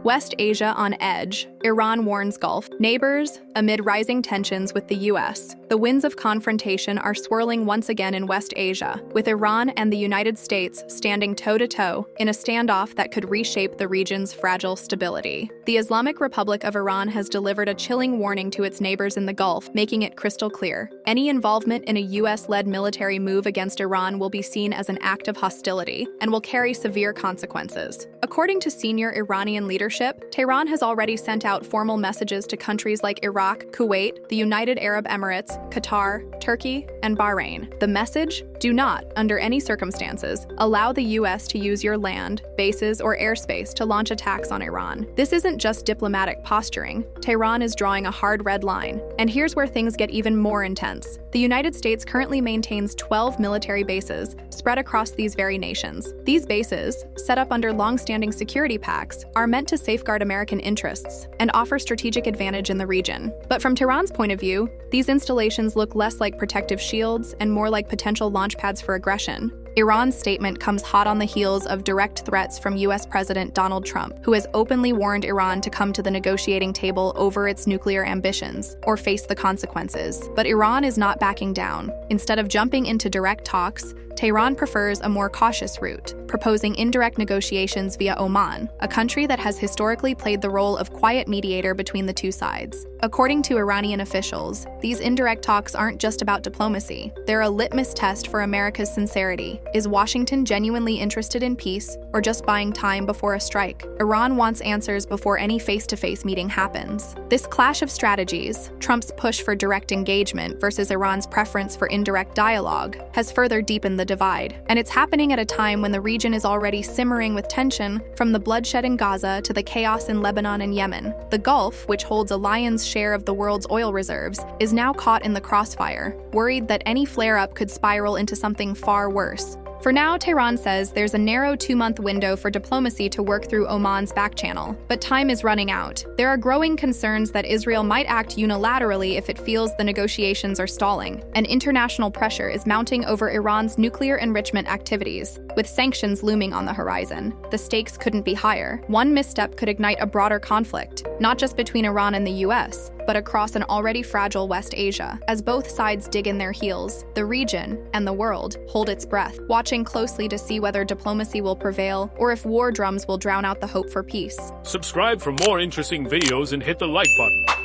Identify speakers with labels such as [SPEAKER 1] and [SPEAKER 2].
[SPEAKER 1] West Asia on edge, Iran warns Gulf neighbors amid rising tensions with the U.S. The winds of confrontation are swirling once again in West Asia, with Iran and the United States standing toe-to-toe in a standoff that could reshape the region's fragile stability. The Islamic Republic of Iran has delivered a chilling warning to its neighbors in the Gulf, making it crystal clear. Any involvement in a U.S.-led military move against Iran will be seen as an act of hostility and will carry severe consequences. According to senior Iranian leadership, Tehran has already sent out formal messages to countries like Iraq, Kuwait, the United Arab Emirates, Qatar, Turkey, and Bahrain. The message? Do not, under any circumstances, allow the U.S. to use your land, bases, or airspace to launch attacks on Iran. This isn't just diplomatic posturing. Tehran is drawing a hard red line. And here's where things get even more intense. The United States currently maintains 12 military bases spread across these very nations. These bases, set up under long-standing security pacts, are meant to safeguard American interests and offer strategic advantage in the region. But from Tehran's point of view, these installations look less like protective shields and more like potential launch pads for aggression. Iran's statement comes hot on the heels of direct threats from U.S. President Donald Trump, who has openly warned Iran to come to the negotiating table over its nuclear ambitions or face the consequences. But Iran is not backing down. Instead of jumping into direct talks, Tehran prefers a more cautious route, proposing indirect negotiations via Oman, a country that has historically played the role of quiet mediator between the two sides. According to Iranian officials, these indirect talks aren't just about diplomacy. They're a litmus test for America's sincerity. Is Washington genuinely interested in peace, or just buying time before a strike? Iran wants answers before any face-to-face meeting happens. This clash of strategies, Trump's push for direct engagement versus Iran's preference for indirect dialogue, has further deepened the divide. And it's happening at a time when the region is already simmering with tension, from the bloodshed in Gaza to the chaos in Lebanon and Yemen. The Gulf, which holds a lion's share of the world's oil reserves, is now caught in the crossfire, worried that any flare-up could spiral into something far worse. For now, Tehran says there's a narrow 2-month window for diplomacy to work through Oman's back channel, but time is running out. There are growing concerns that Israel might act unilaterally if it feels the negotiations are stalling, and international pressure is mounting over Iran's nuclear enrichment activities, with sanctions looming on the horizon. The stakes couldn't be higher. One misstep could ignite a broader conflict, not just between Iran and the US, but across an already fragile West Asia. As both sides dig in their heels, the region and the world hold its breath, watching closely to see whether diplomacy will prevail or if war drums will drown out the hope for peace.
[SPEAKER 2] Subscribe for more interesting videos and hit the like button.